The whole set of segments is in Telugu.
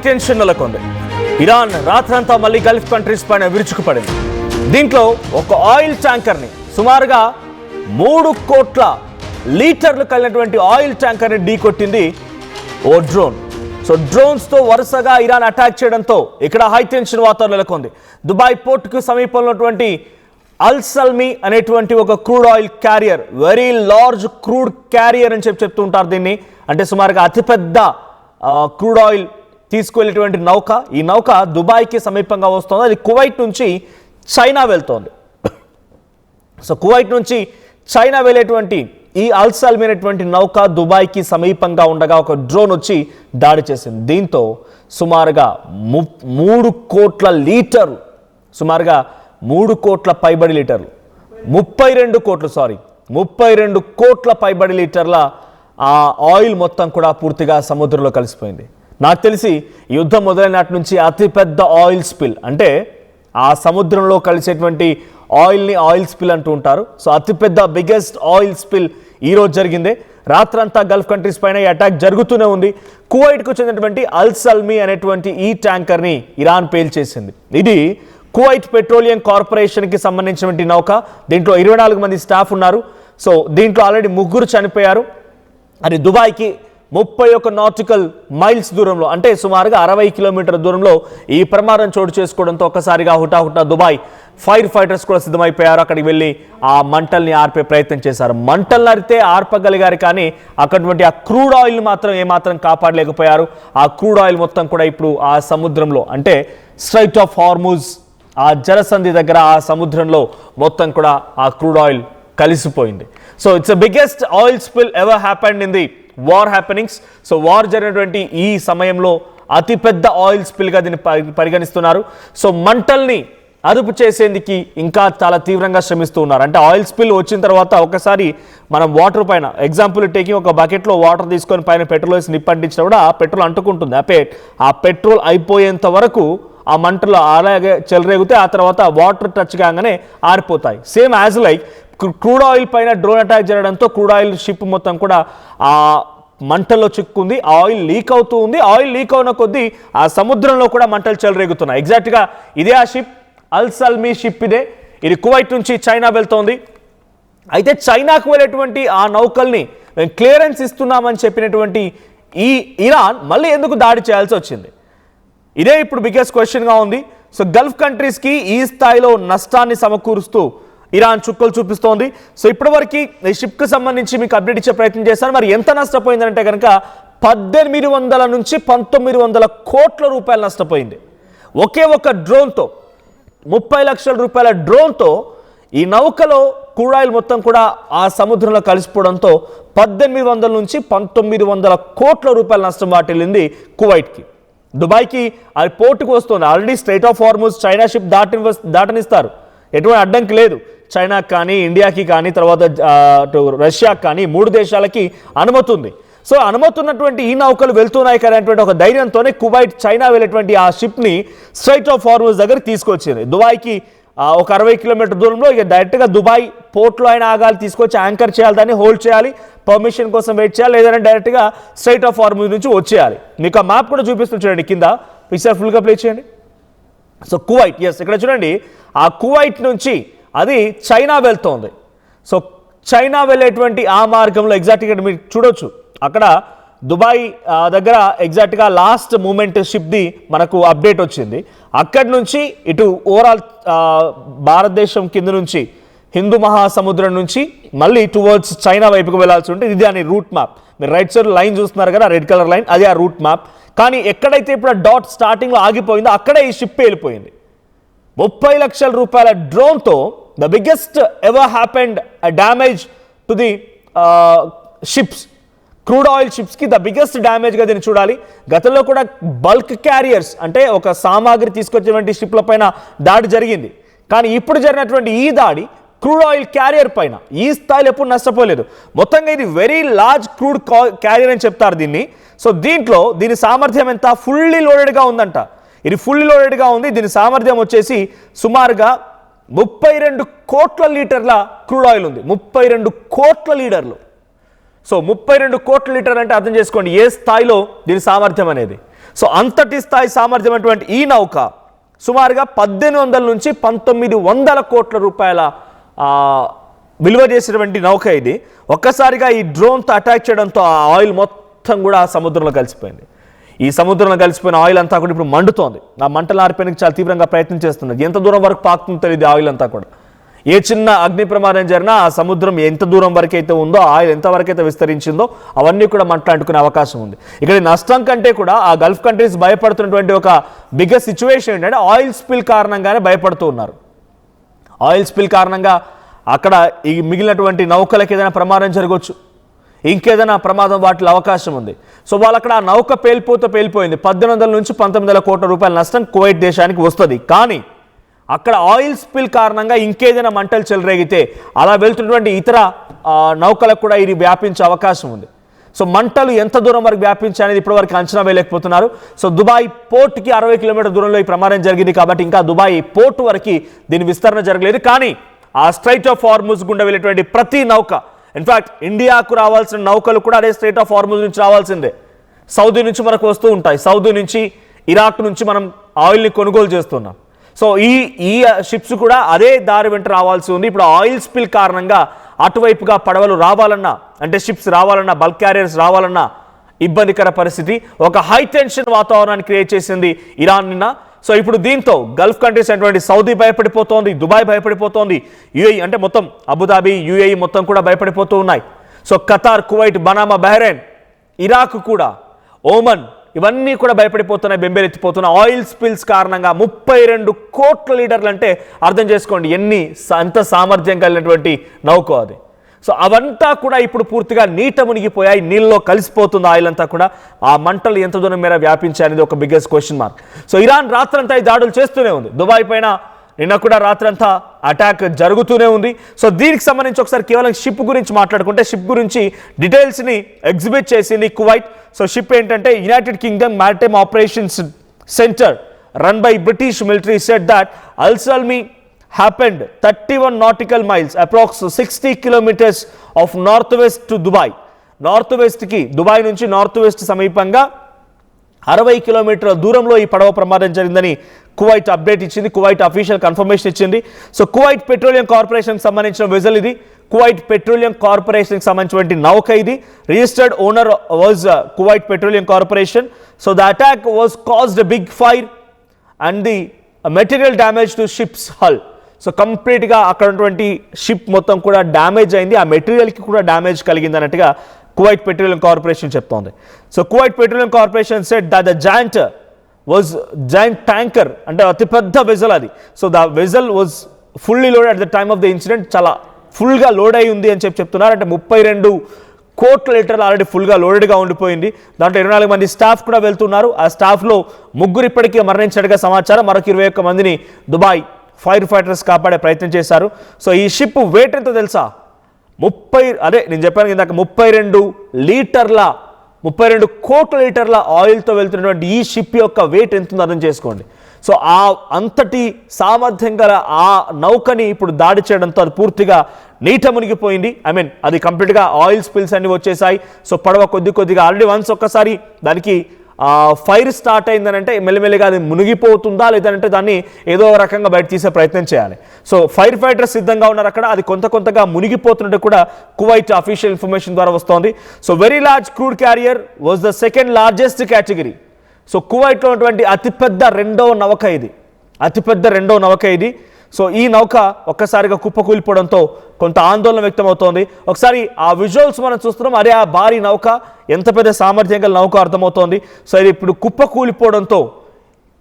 టెన్షన్ నెలకొంది. ఇరాన్ రాత్రంతా మళ్ళీ గల్ఫ్ కంట్రీస్ పైన విరుచుకుపడింది. దీంట్లో ఒక ఆయిల్ ట్యాంకర్ని సుమారుగా 3 కోట్ల లీటర్లు కలిగినటువంటి ఆయిల్ ట్యాంకర్ని ఢీకొట్టింది ఓ డ్రోన్. సో డ్రోన్స్తో వరుసగా ఇరాన్ అటాక్ చేయడంతో ఇక్కడ హై టెన్షన్ వాతావరణం నెలకొంది. దుబాయ్ పోర్టుకు సమీపంలో ఉన్నటువంటి అల్ సల్మీ అనేటువంటి ఒక crude oil carrier, very large crude carrier అని చెప్తూ ఉంటారు దీన్ని. అంటే సుమారుగా అతిపెద్ద క్రూడ్ ఆయిల్ తీసుకువెళ్ళేటువంటి నౌక. ఈ నౌక దుబాయ్కి సమీపంగా వస్తుంది. అది కువైట్ నుంచి చైనా వెళ్తోంది. సో కువైట్ నుంచి చైనా వెళ్ళేటువంటి ఈ అల్ సల్మీ అనేటువంటి నౌక దుబాయ్కి సమీపంగా ఉండగా ఒక డ్రోన్ వచ్చి దాడి చేసింది. దీంతో సుమారుగా 3 కోట్ల లీటర్లు, సుమారుగా 3 కోట్ల పైబడి లీటర్లు, 32 కోట్ల పైబడి లీటర్ల ఆ ఆయిల్ మొత్తం కూడా పూర్తిగా సముద్రంలో కలిసిపోయింది. నాకు తెలిసి యుద్ధం మొదలైన నాటి నుంచి అతిపెద్ద ఆయిల్ స్పిల్, అంటే ఆ సముద్రంలో కలిసేటువంటి ఆయిల్ని ఆయిల్ స్పిల్ అంటూ ఉంటారు. సో అతిపెద్ద బిగ్గెస్ట్ ఆయిల్ స్పిల్ ఈరోజు జరిగిందే. రాత్రంతా గల్ఫ్ కంట్రీస్ పైన ఈ అటాక్ జరుగుతూనే ఉంది. కువైట్కు చెందినటువంటి అల్ సల్మీ అనేటువంటి ఈ ట్యాంకర్ని ఇరాన్ పేల్చేసింది. ఇది కువైట్ పెట్రోలియం కార్పొరేషన్కి సంబంధించినటువంటి నౌక. దీంట్లో 24 మంది స్టాఫ్ ఉన్నారు. సో దీంట్లో ఆల్రెడీ 3 చనిపోయారు. అది దుబాయ్కి 31 నాటికల్ మైల్స్ దూరంలో, అంటే సుమారుగా 60 కిలోమీటర్ల దూరంలో ఈ ప్రమాదం చోటు చేసుకోవడంతో ఒక్కసారిగా హుటాహుటా దుబాయ్ ఫైర్ ఫైటర్స్ కూడా సిద్ధమైపోయారు. అక్కడికి వెళ్ళి ఆ మంటల్ని ఆర్పే ప్రయత్నం చేశారు. మంటలను అరితే ఆర్పగలిగారు, కానీ అక్కడటువంటి ఆ క్రూడ్ ఆయిల్ని మాత్రం ఏమాత్రం కాపాడలేకపోయారు. ఆ క్రూడ్ ఆయిల్ మొత్తం కూడా ఇప్పుడు ఆ సముద్రంలో, అంటే స్ట్రైట్ ఆఫ్ హార్ముజ్, ఆ జలసంధి దగ్గర ఆ సముద్రంలో మొత్తం కూడా ఆ క్రూడ్ ఆయిల్ కలిసిపోయింది. So it's the biggest oil spill ever happened in the war happenings. So war జరిగినటువంటి ఈ సమయంలో అతిపెద్ద ఆయిల్ స్పిల్గా దీన్ని పరిగణిస్తున్నారు. సో మంటల్ని అదుపు చేసేందుకు ఇంకా చాలా తీవ్రంగా శ్రమిస్తూ ఉన్నారు. అంటే ఆయిల్ స్పిల్ వచ్చిన తర్వాత ఒకసారి మనం వాటర్ పైన, ఎగ్జాంపుల్ టేకింగ్, ఒక బకెట్లో వాటర్ తీసుకొని పైన పెట్రోల్ వేసి నిప్పంటించినా కూడా ఆ పెట్రోల్ అంటుకుంటుంది. ఆ పెట్రోల్ అయిపోయేంత వరకు ఆ మంటలు అలాగే చెలరేగితే ఆ తర్వాత వాటర్ టచ్ కాగానే ఆరిపోతాయి. Same as like crude oil పైన డ్రోన్ అటాక్ జరగడంతో క్రూడ్ ఆయిల్ షిప్ మొత్తం కూడా ఆ మంటల్లో చిక్కుంది. ఆయిల్ లీక్ అవుతూ ఉంది. ఆయిల్ లీక్ అవున కొద్దీ ఆ సముద్రంలో కూడా మంటలు చెలరేగుతున్నాయి. ఎగ్జాక్ట్గా ఇదే ఆ షిప్, అల్ సల్మీ షిప్ ఇదే. ఇది కువైట్ నుంచి చైనా వెళ్తోంది. అయితే చైనాకు వెళ్ళేటువంటి ఆ నౌకల్ని మేము క్లియరెన్స్ ఇస్తున్నామని చెప్పినటువంటి ఈ ఇరాన్ మళ్ళీ ఎందుకు దాడి చేయాల్సి వచ్చింది? ఇదే ఇప్పుడు బిగ్గెస్ట్ క్వశ్చన్గా ఉంది. సో గల్ఫ్ కంట్రీస్కి ఈ స్థాయిలో నష్టాన్ని సమకూరుస్తూ ఇరాన్ చుక్కలు చూపిస్తోంది. సో ఇప్పటివరకు ఈ షిప్కి సంబంధించి మీకు అప్డేట్ ఇచ్చే ప్రయత్నం చేస్తాను. మరి ఎంత నష్టపోయిందంటే కనుక 1800 నుంచి 1900 కోట్ల రూపాయలు నష్టపోయింది. ఒకే ఒక డ్రోన్తో, 30 లక్షల రూపాయల డ్రోన్తో ఈ నౌకలో క్రూడ్ ఆయిల్ మొత్తం కూడా ఆ సముద్రంలో కలిసిపోవడంతో 1800 నుంచి 1900 కోట్ల రూపాయల నష్టం వాటిల్లింది కువైట్కి. దుబాయ్కి అది పోర్టుకు వస్తుంది. Already strait of Hormuz China ship దాటనిస్తారు, ఎటువంటి అడ్డంకి లేదు. చైనాకి కానీ, ఇండియాకి కానీ, తర్వాత రష్యాకి కానీ 3 దేశాలకి అనుమతి ఉంది. సో అనుమతి ఉన్నటువంటి ఈ నౌకలు వెళ్తున్నాయి అనేటువంటి ఒక ధైర్యంతోనే కువైట్ చైనా వెళ్ళేటువంటి ఆ షిప్ని స్ట్రైట్ ఆఫ్ హార్ముజ్ దగ్గర తీసుకొచ్చింది. దుబాయ్కి ఒక 60 కిలోమీటర్ దూరంలో. ఇక డైరెక్ట్గా దుబాయ్ పోర్ట్లో అయినా ఆగాలి, తీసుకొచ్చి యాంకర్ చేయాలి, దాన్ని హోల్డ్ చేయాలి, పర్మిషన్ కోసం వెయిట్ చేయాలి, లేదంటే డైరెక్ట్గా స్ట్రైట్ ఆఫ్ హార్ముజ్ నుంచి వచ్చేయాలి. మీకు ఆ మ్యాప్ కూడా చూపిస్తుంది చూడండి, కింద పిక్చర్ ఫుల్గా ప్లే చేయండి. సో కువైట్, ఎస్, ఇక్కడ చూడండి, ఆ కువైట్ నుంచి అది చైనా వెళ్తోంది. సో చైనా వెళ్ళేటువంటి ఆ మార్గంలో ఎగ్జాక్ట్గా మీరు చూడొచ్చు, అక్కడ దుబాయ్ దగ్గర ఎగ్జాక్ట్గా లాస్ట్ మూమెంట్ షిప్ది మనకు అప్డేట్ వచ్చింది. అక్కడి నుంచి ఇటు ఓవరాల్ భారతదేశం కింద నుంచి హిందూ మహాసముద్రం నుంచి మళ్ళీ టువర్డ్స్ చైనా వైపుకు వెళ్లాల్సి ఉంటుంది. ఇది దాని రూట్ మ్యాప్. మీరు రైట్ సైడ్ లైన్ చూస్తున్నారు కదా, రెడ్ కలర్ లైన్, అది ఆ రూట్ మ్యాప్. కానీ ఎక్కడైతే ఇప్పుడు డాట్ స్టార్టింగ్లో ఆగిపోయిందో అక్కడే ఈ షిప్ వెళ్ళిపోయింది. 30 లక్షల రూపాయల డ్రోన్తో the biggest ever happened damage to the ships, crude oil షిప్స్కి ద బిగ్గెస్ట్ డ్యామేజ్గా దీన్ని చూడాలి. గతంలో కూడా బల్క్ క్యారియర్స్, అంటే ఒక సామాగ్రి తీసుకొచ్చేటువంటి షిప్ల పైన దాడి జరిగింది. కానీ ఇప్పుడు జరిగినటువంటి ఈ దాడి క్రూడ్ ఆయిల్ క్యారియర్ పైన ఈ స్థాయిలో ఎప్పుడు నష్టపోలేదు. మొత్తంగా ఇది వెరీ లార్జ్ క్రూడ్ క్యారియర్ అని చెప్తారు దీన్ని. సో దీంట్లో దీని సామర్థ్యం ఎంత? ఫుల్లీ లోడెడ్గా ఉందంట. ఇది ఫుల్లీ లోడెడ్గా ఉంది. దీని సామర్థ్యం వచ్చేసి సుమారుగా 32 కోట్ల లీటర్ల క్రూడ్ ఆయిల్ ఉంది. 32 కోట్ల లీటర్లు. సో 32 కోట్ల లీటర్ అంటే అర్థం చేసుకోండి ఏ స్థాయిలో దీని సామర్థ్యం అనేది. సో అంతటి స్థాయి సామర్థ్యమైనటువంటి ఈ నౌక సుమారుగా 1800 నుంచి 1900 కోట్ల రూపాయల విలువ చేసినటువంటి నౌక ఇది. ఒక్కసారిగా ఈ డ్రోన్తో అటాక్ చేయడంతో ఆ ఆయిల్ మొత్తం కూడా సముద్రంలో కలిసిపోయింది. ఈ సముద్రంలో కలిసిపోయిన ఆయిల్ అంతా కూడా ఇప్పుడు మండుతోంది. ఆ మంటలు ఆరిపోయడానికి చాలా తీవ్రంగా ప్రయత్నం చేస్తున్నారు. ఎంత దూరం వరకు పాకుతుందో తెలియదు ఆయిల్ అంతా కూడా. ఏ చిన్న అగ్ని ప్రమాదం జరిగినా ఆ సముద్రం ఎంత దూరం వరకు అయితే ఉందో, ఆయిల్ ఎంతవరకు అయితే విస్తరించిందో అవన్నీ కూడా మంటలు అంటుకునే అవకాశం ఉంది. ఇక్కడ నష్టం కంటే కూడా ఆ గల్ఫ్ కంట్రీస్ భయపడుతున్నటువంటి ఒక బిగ్గెస్ట్ సిచ్యువేషన్ ఏంటంటే ఆయిల్ స్పిల్ కారణంగానే భయపడుతూ ఉన్నారు. ఆయిల్ స్పిల్ కారణంగా అక్కడ ఈ మిగిలినటువంటి నౌకలకు ఏదైనా ప్రమాదం జరగవచ్చు, ఇంకేదైనా ప్రమాదం వాటిలో అవకాశం ఉంది. సో వాళ్ళు అక్కడ ఆ నౌక పేలిపోయింది. 1800 నుంచి 1900 కోట్ల రూపాయల నష్టం కువైట్ దేశానికి వస్తుంది. కానీ అక్కడ ఆయిల్ స్పిల్ కారణంగా ఇంకేదైనా మంటలు చెలరేగితే అలా వెళ్తున్నటువంటి ఇతర నౌకలకు కూడా ఇది వ్యాపించే అవకాశం ఉంది. సో మంటలు ఎంత దూరం వరకు వ్యాపించాయనేది ఇప్పటివరకు అంచనా వేయలేకపోతున్నారు. సో దుబాయ్ పోర్టుకి 60 కిలోమీటర్ దూరంలో ఈ ప్రమాదం జరిగింది కాబట్టి ఇంకా దుబాయ్ పోర్టు వరకు దీని విస్తరణ జరగలేదు. కానీ ఆ స్ట్రైట్ ఆఫ్ హార్ముజ్ గుండా వెళ్ళేటువంటి ప్రతి నౌక, ఇన్ఫాక్ట్ ఇండియాకు రావాల్సిన నౌకలు కూడా అదే స్ట్రైట్ ఆఫ్ హార్ముజ్ నుంచి రావాల్సిందే. సౌదీ నుంచి మనకు వస్తూ ఉంటాయి, సౌదీ నుంచి, ఇరాక్ నుంచి మనం ఆయిల్ని కొనుగోలు చేస్తున్నాం. సో ఈ షిప్స్ కూడా అదే దారి వెంట రావాల్సి ఉంది. ఇప్పుడు ఆయిల్ స్పిల్ కారణంగా అటువైపుగా పడవలు రావాలన్నా, అంటే షిప్స్ రావాలన్నా, బల్క్ క్యారియర్స్ రావాలన్నా ఇబ్బందికర పరిస్థితి, ఒక హై టెన్షన్ వాతావరణాన్ని క్రియేట్ చేసింది ఇరాన్ నిన్న. సో ఇప్పుడు దీంతో గల్ఫ్ కంట్రీస్ అయినటువంటి సౌదీ భయపడిపోతోంది, దుబాయ్ భయపడిపోతోంది, యుఏఈ అంటే మొత్తం అబుదాబి, యుఏఈ మొత్తం కూడా భయపడిపోతూ ఉన్నాయి. సో ఖతార్, కువైట్, బనామా, బహ్రెయిన్, ఇరాక్ కూడా, ఓమన్ ఇవన్నీ కూడా భయపడిపోతున్నాయి, బెంబేలెత్తిపోతున్నాయి ఆయిల్ స్పిల్స్ కారణంగా. 32 కోట్ల లీటర్లు అంటే అర్థం చేసుకోండి ఎంత సామర్థ్యం కలిగినటువంటి నౌక అది. సో అవంతా కూడా ఇప్పుడు పూర్తిగా నీట మునిగిపోయాయి, నీళ్ళలో కలిసిపోతుంది ఆయిల్ అంతా కూడా. ఆ మంటలు ఎంత దూరం మేర వ్యాపించాయి అనేది ఒక biggest question mark. So Iran రాత్రంతా ఈ దాడులు చేస్తూనే ఉంది. దుబాయ్ పైన నిన్న కూడా రాత్రంతా అటాక్ జరుగుతూనే ఉంది. సో దీనికి సంబంధించి ఒకసారి కేవలం షిప్ గురించి మాట్లాడుకుంటే, షిప్ గురించి డీటెయిల్స్ని ఎగ్జిబిట్ చేసింది కువైట్. సో షిప్ ఏంటంటే United Kingdom maritime operations centre run by British military said that Al Salmi happened 31 nautical miles, approx 60 kilometers of northwest to Dubai. North వెస్ట్కి, దుబాయ్ నుంచి నార్త్ వెస్ట్ సమీపంగా 60 కిలోమీటర్ల దూరంలో ఈ పడవ ప్రమాదం జరిగిందని కువైట్ అప్డేట్ ఇచ్చింది, కువైట్ అఫీషియల్ కన్ఫర్మేషన్ ఇచ్చింది. సో కువైట్ పెట్రోలియం కార్పొరేషన్కి సంబంధించిన వెజల్ ఇది. కువైట్ పెట్రోలియం కార్పొరేషన్కి సంబంధించినటువంటి నౌక ఇది. Registered owner was Kuwait petroleum corporation. So the attack was caused a big fire and the material damage to ship's hull. సో కంప్లీట్గా అక్కడ ఉన్నటువంటి షిప్ మొత్తం కూడా డ్యామేజ్ అయింది, ఆ మెటీరియల్కి కూడా డ్యామేజ్ కలిగింది అన్నట్టుగా కువైట్ పెట్రోలియం కార్పొరేషన్ చెప్తోంది. So Kuwait petroleum corporation said that the joint tanker అంటే అతిపెద్ద వెజల్ అది. So the vessel was fully loaded at the time of the incident. చాలా ఫుల్గా లోడ్ అయి ఉంది అని చెప్తున్నారు. అంటే 32 కోట్ల లీటర్లు ఆల్రెడీ ఫుల్గా లోడెడ్గా ఉండిపోయింది. దాంట్లో 24 మంది స్టాఫ్ కూడా వెళ్తున్నారు. ఆ స్టాఫ్లో 3 ఇప్పటికీ మరణించినట్టుగా సమాచారం. మరొక 21 మందిని దుబాయ్ ఫైర్ ఫైటర్స్ కాపాడే ప్రయత్నం చేశారు. సో ఈ షిప్ వెయిట్ ఎంతో తెలుసా? నేను చెప్పాను ఇందాక 32 కోట్ల లీటర్ల ఆయిల్తో వెళ్తున్నటువంటి ఈ షిప్ యొక్క వెయిట్ ఎంత ఉందో అర్థం చేసుకోండి. సో ఆ అంతటి సామర్థ్యం గల ఆ నౌకని ఇప్పుడు దాడి చేయడంతో అది పూర్తిగా నీట మునిగిపోయింది. అది కంప్లీట్గా ఆయిల్ స్పిల్స్ అన్ని వచ్చేసాయి. సో పడవ కొద్దిగా ఆల్రెడీ వన్స్ ఒక్కసారి దానికి ఫైర్ స్టార్ట్ అయిందనంటే మెల్లిమెల్లిగా అది మునిగిపోతుందా లేదంటే దాన్ని ఏదో రకంగా బయట తీసే ప్రయత్నం చేయాలి. సో ఫైర్ ఫైటర్స్ సిద్ధంగా ఉన్నారు అక్కడ. అది కొంతగా మునిగిపోతున్నట్టు కూడా కువైట్ అఫీషియల్ ఇన్ఫర్మేషన్ ద్వారా వస్తోంది. So very large crude carrier was the second largest category. So కువైట్లో ఉన్నటువంటి అతిపెద్ద రెండవ నౌక ఇది. సో ఈ నౌక ఒక్కసారిగా కుప్పకూలిపోవడంతో కొంత ఆందోళన వ్యక్తమవుతోంది. ఒకసారి ఆ విజువల్స్ మనం చూస్తున్నాం, అదే ఆ భారీ నౌక ఎంత పెద్ద సామర్థ్యం గల నౌక అర్థమవుతోంది. సో ఇది ఇప్పుడు కుప్పకూలిపోవడంతో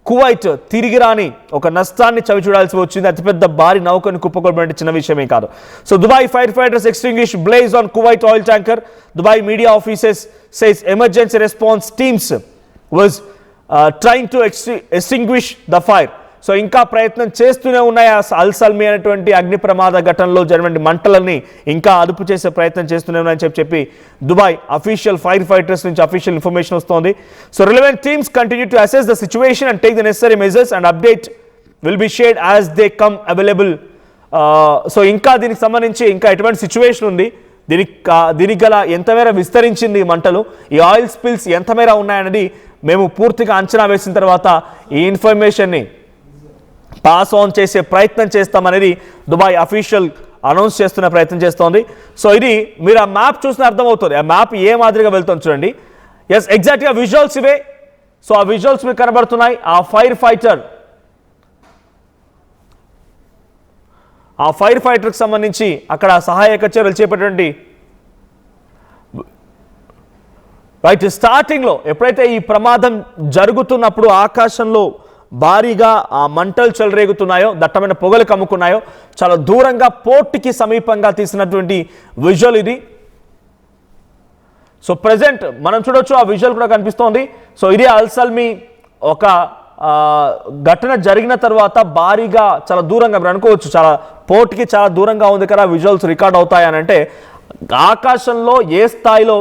కువైట్ తిరిగి రాని ఒక నష్టాన్ని చవి చూడాల్సి వచ్చింది. అతిపెద్ద భారీ నౌకని కుప్పకూలిపోవడం చిన్న విషయమే కాదు. So Dubai fire fighters extinguish blaze on Kuwait oil tanker. Dubai media offices says emergency response teams was trying to extinguish the fire. So ఇంకా ప్రయత్నం చేస్తూనే ఉన్నాయి. అల్-సల్మీ అనేటువంటి అగ్ని ప్రమాద ఘటనలో జరిగిన మంటలని ఇంకా అదుపు చేసే ప్రయత్నం చేస్తూనే ఉన్నాయని చెప్పి దుబాయ్ అఫీషియల్ ఫైర్ ఫైటర్స్ నుంచి అఫీషియల్ ఇన్ఫర్మేషన్ వస్తోంది. So relevant teams continue to assess the situation and take the necessary measures and update will be shared as they come available. So ఇంకా దీనికి సంబంధించి ఇంకా ఎటువంటి సిచ్యువేషన్ ఉంది, దీనికి గల ఎంత మేర విస్తరించింది మంటలు, ఈ ఆయిల్ స్పిల్స్ ఎంత మేర ఉన్నాయన్నది మేము పూర్తిగా అంచనా వేసిన తర్వాత ఈ ఇన్ఫర్మేషన్ని పాస్ ఆన్ చేసే ప్రయత్నం చేస్తామనేది దుబాయ్ అఫీషియల్ అనౌన్స్ చేస్తున్న ప్రయత్నం చేస్తోంది. సో ఇది మీరు ఆ మ్యాప్ చూసిన అర్థమవుతుంది, ఆ మ్యాప్ ఏ మాదిరిగా వెళ్తుంది చూడండి. ఎస్, ఎగ్జాక్ట్గా విజువల్స్ ఇవే. సో ఆ విజువల్స్ మీకు కనబడుతున్నాయి. ఆ ఫైర్ ఫైటర్కి సంబంధించి అక్కడ సహాయక చర్యలు చేపట్టేటువంటి రైట్ స్టార్టింగ్లో ఎప్పుడైతే ఈ ప్రమాదం జరుగుతున్నప్పుడు ఆకాశంలో భారీగా ఆ మంటలు చెలరేగుతున్నాయో, దట్టమైన పొగలు కమ్ముకున్నాయో, చాలా దూరంగా పోర్ట్కి సమీపంగా తీసినటువంటి విజువల్ ఇది. సో ప్రజెంట్ మనం చూడొచ్చు, ఆ విజువల్ కూడా కనిపిస్తోంది. సో ఇది అల్సల్మీ ఒక ఘటన జరిగిన తర్వాత భారీగా చాలా దూరంగా మీరు అనుకోవచ్చు, చాలా పోర్ట్కి చాలా దూరంగా ఉంది కదా విజువల్స్ రికార్డ్ అవుతాయని. అంటే ఆకాశంలో ఏ స్థాయిలో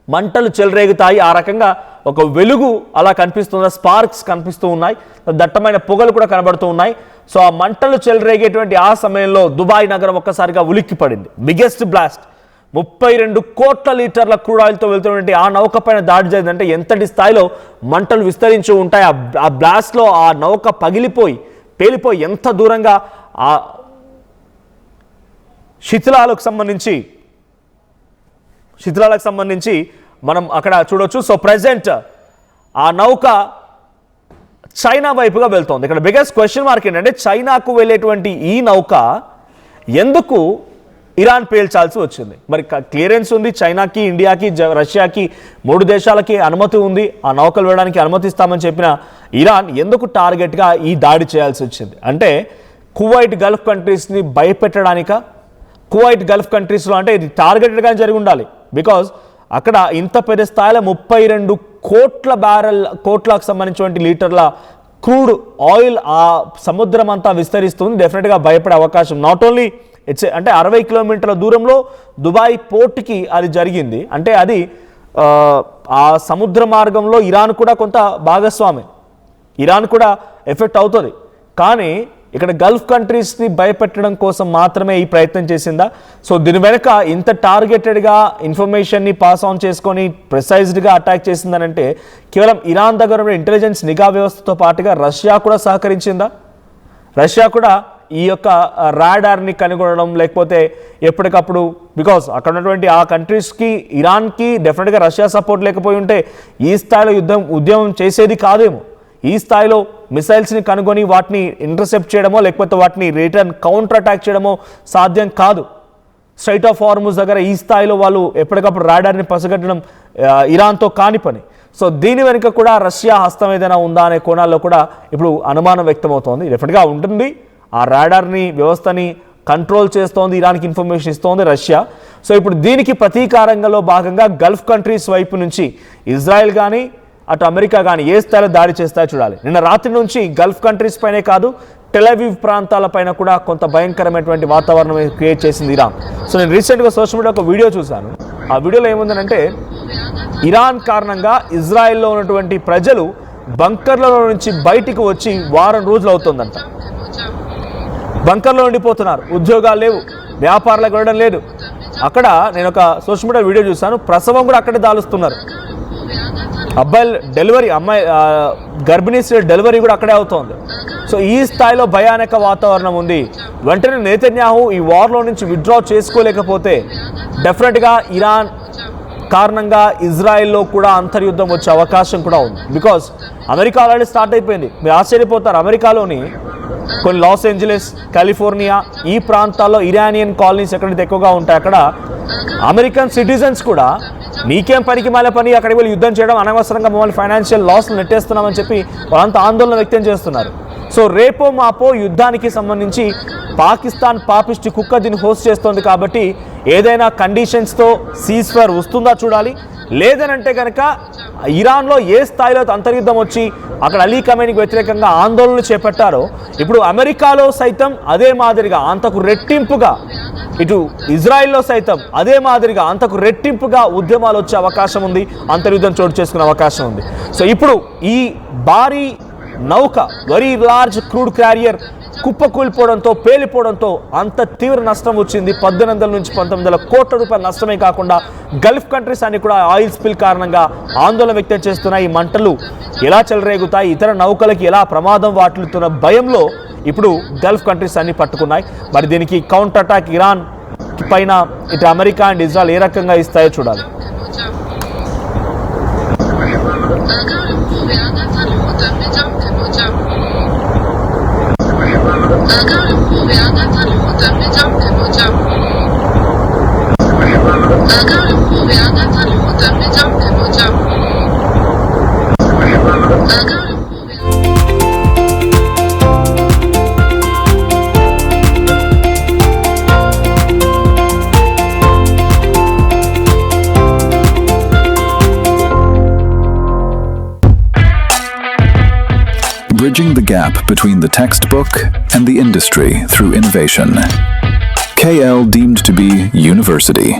మంటలు చెలరేగుతాయి, ఆ రకంగా ఒక వెలుగు అలా కనిపిస్తుంది, స్పార్క్స్ కనిపిస్తూ ఉన్నాయి, దట్టమైన పొగలు కూడా కనబడుతూ ఉన్నాయి. సో ఆ మంటలు చెలరేగేటువంటి ఆ సమయంలో దుబాయ్ నగరం ఒక్కసారిగా ఉలిక్కి పడింది. బిగ్గెస్ట్ బ్లాస్ట్, 32 కోట్ల లీటర్ల క్రూడ్ ఆయిల్తో వెళ్తున్నటువంటి ఆ నౌక పైన దాడి జరిగిందంటే ఎంతటి స్థాయిలో మంటలు విస్తరించి ఉంటాయి. ఆ బ్లాస్ట్లో ఆ నౌక పేలిపోయి ఎంత దూరంగా ఆ శిథిలాలకు సంబంధించి మనం అక్కడ చూడొచ్చు. సో ప్రెజెంట్ ఆ నౌక చైనా వైపుగా వెళ్తోంది. ఇక్కడ బిగ్గెస్ట్ క్వశ్చన్ మార్క్ ఏంటంటే చైనాకు వెళ్ళేటువంటి ఈ నౌక ఎందుకు ఇరాన్ పేల్చాల్సి వచ్చింది? మరి క్లియరెన్స్ ఉంది, చైనాకి, ఇండియాకి, రష్యాకి 3 దేశాలకి అనుమతి ఉంది, ఆ నౌకలు వెళ్ళడానికి అనుమతిస్తామని చెప్పిన ఇరాన్ ఎందుకు టార్గెట్గా ఈ దాడి చేయాల్సి వచ్చింది? అంటే కువైట్ గల్ఫ్ కంట్రీస్ని భయపెట్టడానిక? కువైట్ గల్ఫ్ కంట్రీస్లో అంటే ఇది టార్గెటెడ్గా జరిగి ఉండాలి. బికాజ్ అక్కడ ఇంత పెద్ద స్థాయిలో 32 కోట్లకు సంబంధించినటువంటి లీటర్ల క్రూడ్ ఆయిల్ ఆ సముద్రం అంతా విస్తరిస్తుంది. డెఫినెట్గా భయపడే అవకాశం. నాట్ ఓన్లీ అంటే 60 కిలోమీటర్ల దూరంలో దుబాయ్ పోర్ట్కి అది జరిగింది. అంటే అది ఆ సముద్ర మార్గంలో ఇరాన్ కూడా కొంత భాగస్వామి, ఇరాన్ కూడా ఎఫెక్ట్ అవుతుంది. కానీ ఇక్కడ గల్ఫ్ కంట్రీస్ని భయపెట్టడం కోసం మాత్రమే ఈ ప్రయత్నం చేసిందా? సో దీని వెనుక ఇంత టార్గెటెడ్గా ఇన్ఫర్మేషన్ని పాస్ ఆన్ చేసుకొని ప్రిసైజ్డ్గా అటాక్ చేసిందనంటే కేవలం ఇరాన్ దగ్గర ఉన్న ఇంటెలిజెన్స్ నిఘా వ్యవస్థతో పాటుగా రష్యా కూడా సహకరించిందా? రష్యా కూడా ఈ యొక్క రాడార్ని కనుగొనడం, లేకపోతే ఎప్పటికప్పుడు, బికాస్ అక్కడ ఉన్నటువంటి ఆ కంట్రీస్కి, ఇరాన్కి డెఫినెట్గా రష్యా సపోర్ట్ లేకపోయి ఉంటే ఈ స్థాయిలో ఉద్యమం చేసేది కాదేమో. ఈ స్థాయిలో మిసైల్స్ని కనుగొని వాటిని ఇంటర్సెప్ట్ చేయడమో, లేకపోతే వాటిని రిటర్న్ కౌంటర్ అటాక్ చేయడమో సాధ్యం కాదు. స్ట్రైట్ ఆఫ్ హార్ముజ్ దగ్గర ఈ స్థాయిలో వాళ్ళు ఎప్పటికప్పుడు రాడార్ని పసిగట్టడం ఇరాన్తో కాని పని. సో దీని వెనుక కూడా రష్యా హస్తం ఏదైనా ఉందా అనే కోణాల్లో కూడా ఇప్పుడు అనుమానం వ్యక్తమవుతోంది. డెఫినెట్గా ఉంటుంది. ఆ రాడార్ని వ్యవస్థని కంట్రోల్ చేస్తోంది, ఇరాన్కి ఇన్ఫర్మేషన్ ఇస్తోంది రష్యా. సో ఇప్పుడు దీనికి ప్రతీకారంగా భాగంగా గల్ఫ్ కంట్రీస్ వైపు నుంచి ఇజ్రాయెల్ కానీ అటు అమెరికా కానీ ఏ స్థాయిలో దాడి చేస్తాయో చూడాలి. నిన్న రాత్రి నుంచి గల్ఫ్ కంట్రీస్ పైనే కాదు, టెలవీవ్ ప్రాంతాలపైన కూడా కొంత భయంకరమైనటువంటి వాతావరణం క్రియేట్ చేసింది ఇరాన్. సో నేను రీసెంట్గా సోషల్ మీడియా ఒక వీడియో చూశాను. ఆ వీడియోలో ఏముందంటే ఇరాన్ కారణంగా ఇజ్రాయెల్లో ఉన్నటువంటి ప్రజలు బంకర్లలో నుంచి బయటికి వచ్చి వారం రోజులు అవుతుందంట. బంకర్లో ఉండిపోతున్నారు, ఉద్యోగాలు లేవు, వ్యాపారాలకు వెళ్ళడం లేదు. అక్కడ నేను ఒక సోషల్ మీడియా వీడియో చూశాను, ప్రసవం కూడా అక్కడే దాలుస్తున్నారు. అబ్బాయిలు డెలివరీ, గర్భిణీ స్త్రీ డెలివరీ కూడా అక్కడే అవుతోంది. సో ఈ స్థాయిలో భయానక వాతావరణం ఉంది. వెంటనే నెతన్యాహు ఈ వార్లో నుంచి విత్డ్రా చేసుకోలేకపోతే డెఫినెట్గా ఇరాన్ కారణంగా ఇజ్రాయెల్లో కూడా అంతర్యుద్ధం వచ్చే అవకాశం కూడా ఉంది. బికాజ్ అమెరికా ఆల్రెడీ స్టార్ట్ అయిపోయింది. మీరు ఆశ్చర్యపోతారు, అమెరికాలోని కొన్ని లాస్ ఏంజలస్, కాలిఫోర్నియా ఈ ప్రాంతాల్లో ఇరానియన్ కాలనీస్ ఎక్కడైతే ఎక్కువగా ఉంటాయి అక్కడ అమెరికన్ సిటిజన్స్ కూడా నీకేం పనికి మాలే పని, అక్కడికి వెళ్ళి యుద్ధం చేయడం, అనవసరంగా మమ్మల్ని ఫైనాన్షియల్ లాస్లు నెట్టేస్తున్నామని చెప్పి వాళ్ళంతా ఆందోళన వ్యక్తం చేస్తున్నారు. సో రేపో మాపో యుద్ధానికి సంబంధించి పాకిస్తాన్ పాపిస్ట్ కుక్క దీన్ని హోస్ట్ చేస్తోంది. కాబట్టి ఏదైనా కండిషన్స్తో సీజ్ ఫైర్ వస్తుందా చూడాలి. లేదనంటే కనుక ఇరాన్లో ఏ స్థాయిలో అంతర్యుద్ధం వచ్చి అక్కడ అలీ ఖమేనీకి వ్యతిరేకంగా ఆందోళనలు చేపట్టారో ఇప్పుడు అమెరికాలో సైతం అదే మాదిరిగా అంతకు రెట్టింపుగా, ఇటు ఇజ్రాయిల్లో సైతం అదే మాదిరిగా అంతకు రెట్టింపుగా ఉద్యమాలు వచ్చే అవకాశం ఉంది, అంతర్యుద్ధం చోటు చేసుకునే అవకాశం ఉంది. సో ఇప్పుడు ఈ భారీ నౌక, వెరీ లార్జ్ క్రూడ్ క్యారియర్ కుప్పకూలిపోవడంతో పేలిపోవడంతో అంత తీవ్ర నష్టం వచ్చింది. 1800 నుంచి 1900 కోట్ల రూపాయల నష్టమే కాకుండా గల్ఫ్ కంట్రీస్ అన్ని కూడా ఆయిల్ స్పిల్ కారణంగా ఆందోళన వ్యక్తం చేస్తున్నాయి. ఈ మంటలు ఎలా చెలరేగుతాయి, ఇతర నౌకలకి ఎలా ప్రమాదం వాటిల్లుతున్న భయంలో ఇప్పుడు గల్ఫ్ కంట్రీస్ అన్ని పట్టుకున్నాయి. మరి దీనికి కౌంటర్ అటాక్ ఇరాన్ పైన ఇటు అమెరికా అండ్ ఇజ్రాయెల్ ఏ రకంగా ఇస్తాయో చూడాలి. Bridging the gap between the textbook and the industry through innovation. KL deemed to be university.